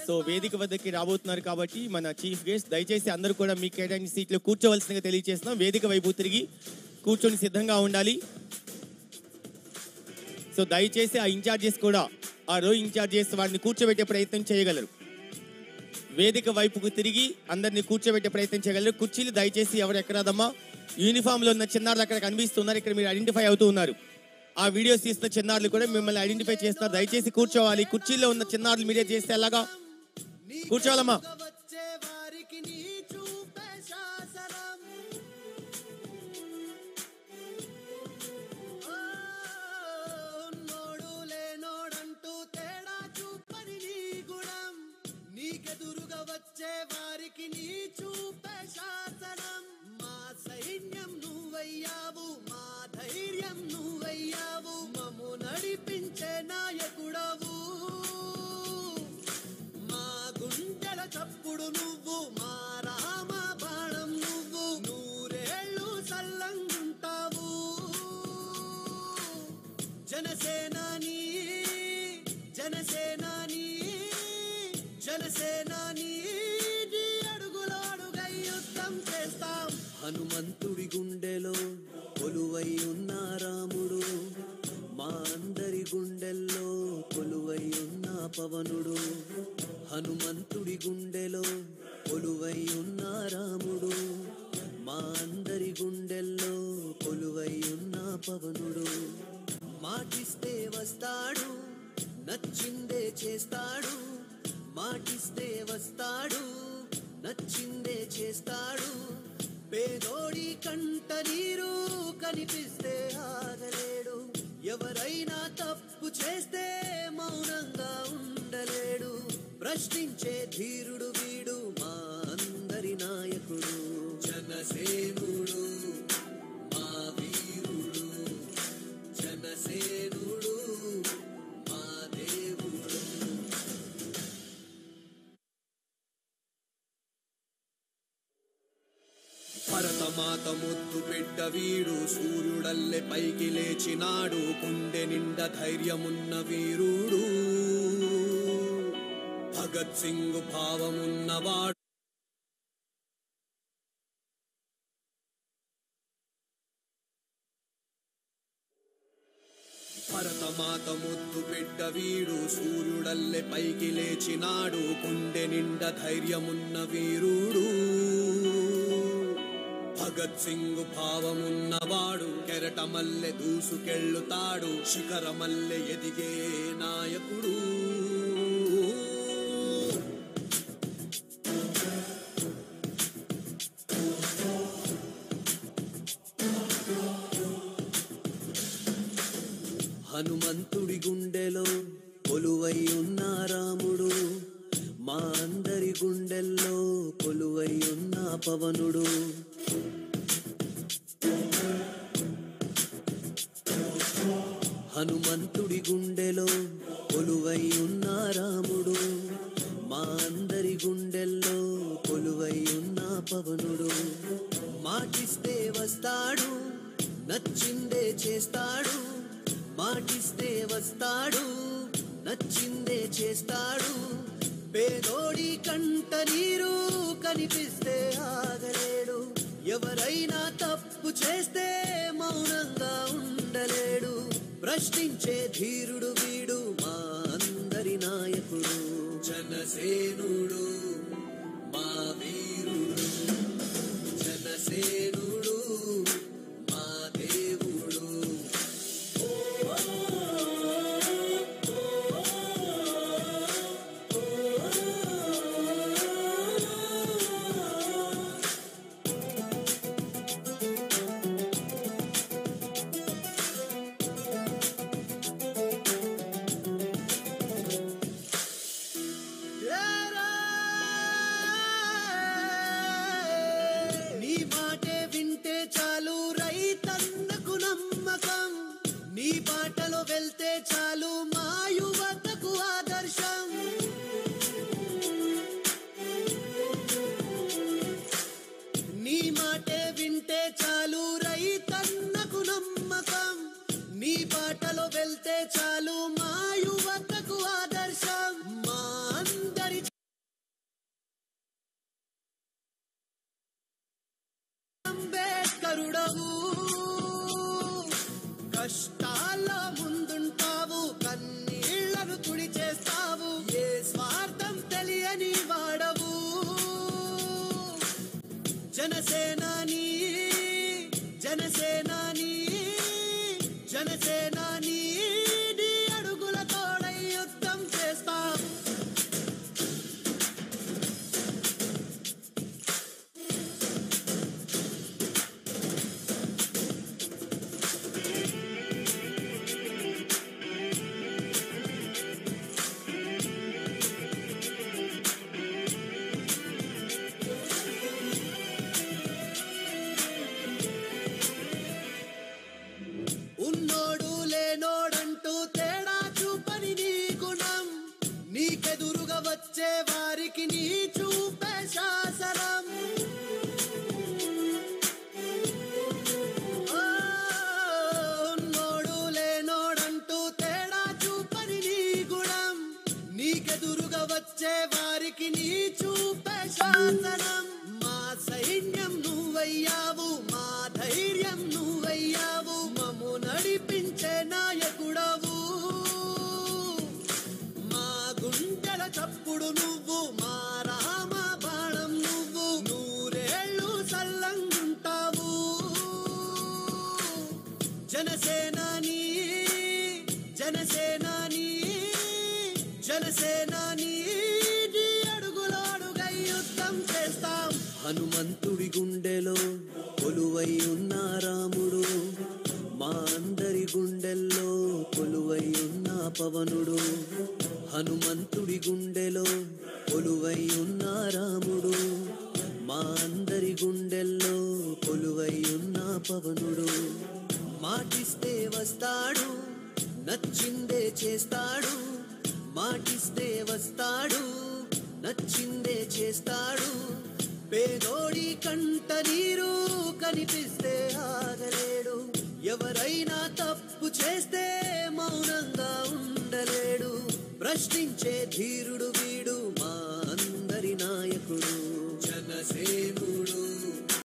So వేదిక వద్దకి రాబోతున్నారు కాబట్టి మన చీఫ్ గెస్ట్ దయచేసి అందరూ కూడా మీ కేటాయించిన సీట్లో కూర్చోవలసిందిగా తెలియజేస్తున్నాం. వేదిక వైపు తిరిగి కూర్చొని సిద్ధంగా ఉండాలి. సో దయచేసి ఆ ఇన్ఛార్జెస్ కూడా ఆ రో ఇన్ఛార్జెస్ వారిని కూర్చోబెట్టే ప్రయత్నం చేయగలరు. వేదిక వైపుకు తిరిగి అందరినీ కూర్చోబెట్టే ప్రయత్నం చేయగలరు. కుర్చీలు దయచేసి ఎవరు ఎక్కరాదమ్మా. యూనిఫామ్లో ఉన్న చిన్నారులు అక్కడ కనిపిస్తున్నారు. ఇక్కడ మీరు ఐడెంటిఫై అవుతూ ఉన్నారు. ఆ వీడియోస్ తీస్తున్న చిన్నారులు కూడా మిమ్మల్ని ఐడెంటిఫై చేస్తున్నారు. దయచేసి కూర్చోవాలి. కుర్చీలో ఉన్న చిన్నారులు మీరే చేస్తే ఎలాగా కూర్చోవాలమ్మా. చప్పుడు నువ్వు మా రామ బాణం నువ్వు నూరేళ్ళు సల్లంగుంటావు. జనసేనాని జనసేనాని జనసేనాని అడుగులో అడుగై యుద్ధం చేస్తాం. హనుమంతుడి గుండెలో కొలువై ఉన్న రాముడు, మా అందరి గుండెల్లో కొలువై ఉన్న పవనుడు. హనుమంతుడి గుండెలో కొలువై ఉన్న రాముడు, మా అందరి గుండెల్లో కొలువై ఉన్న పవనుడు. మాటిస్తే వస్తాడు, నచ్చిందే చేస్తాడు. మాటిస్తే వస్తాడు, నచ్చిందే చేస్తాడు. పేదోడి కంట నీరు కనిపిస్తే ఆగలేడు. ఎవరైనా తప్పు చేస్తే మౌనంగా ఉండలేడు. ప్రశ్నించే ధీరుడు వీడు, మా అందరి నాయకుడు. జనసేనుడు మా వీరుడు, జనసేనుడు మా దేవుడు. భరతమాత ముద్దు బిడ్డ వీడు, సూర్యుడల్లె పైకి లేచినాడు. గుండె నిండా ధైర్యమున్న వీరుడు, భగత్ సింగ్ భావమున్నవాడు. భరతమాత ముద్దు బిడ్డ వీడు, సూర్యుడల్లె పైకి లేచినాడు. గుండె నిండా ధైర్యమున్న వీరుడు, భగత్ సింగ్ భావమున్నవాడు. కెరటమల్లె దూసుకెళ్ళుతాడు, శిఖరమల్లె ఎదిగే నాయకుడు. హనుమంతుడి గుండెలో కొలువై ఉన్న రాముడు, మా అందరి గుండెల్లో కొలువై ఉన్న పవనుడు. హనుమంతుడి గుండెలో కొలువై ఉన్న రాముడు, మా అందరి గుండెల్లో కొలువై ఉన్న పవనుడు. మాటిస్తే వస్తాడు, నచ్చిందే చేస్తాడు. మాటిస్తే వస్తాడు, నచ్చిందే చేస్తాడు. పేదోడి కంట నీరు కనిపిస్తే ఆగలేడు. ఎవరైనా తప్పు చేస్తే మౌనంగా ఉండలేడు. ప్రశ్నించే ధీరుడు వీడు, మా అందరి నాయకుడు. జనసేనుడు మా వీరుడు, జనసేనుడు మా దేవుడు. బాటలో వెళ్తే చాలు మా యువతకు ఆదర్శం మా అందరి అంబేద్కరుడవు కష్టాల్లో ముందుంటావు కన్నీళ్లను తుడిచేస్తావు ఏ స్వార్థం తెలియని వాడవు జనసేనాని జనసేనాని జనసేనాని నీ అడుగుల తోడై యుద్ధం చేస్తాం ఉన్నోడు లేనోడంటూ తేడా చూపని నీ గుణం నీకెదురుగా వచ్చే వారికి నీ చూపే శాసనం ఉన్నోడు లేనోడంటూ తేడా చూపని నీ గుణం నీకెదురుగా వచ్చే వారికి నీ చూపే శాసనం మా సైన్యం నువ్వయ్యావు మా ధైర్యం నువ్వయ్యావు మమ్ము నడిపించే నాయకుడవు మా గుండెల చప్పుడు నువ్వు మా రామ బాణం నువ్వు నూరేళ్ళు సల్లంగుంటావు జనసేనాని జనసేనాని జనసేనాని నీ అడుగులో అడుగై యుద్ధం చేస్తాం హనుమంతుడి గుండెలో కొలువై ఉన్న రాముడు మా అందరి గుండెల్లో కొలువై ఉన్న పవనుడు హనుమంతుడి గుండెలో కొలువై ఉన్న రాముడు మా అందరి గుండెల్లో కొలువై ఉన్న పవనుడు మాటిస్తే వస్తాడు నచ్చిందే చేస్తాడు మాటిస్తే వస్తాడు నచ్చిందే చేస్తాడు పేదోడి కంట నీరు కనిపిస్తే ఆగలేడు ఎవరైనా తప్పు చేస్తే మౌనంగా ఉండలేడు ప్రశ్నించే ధీరుడు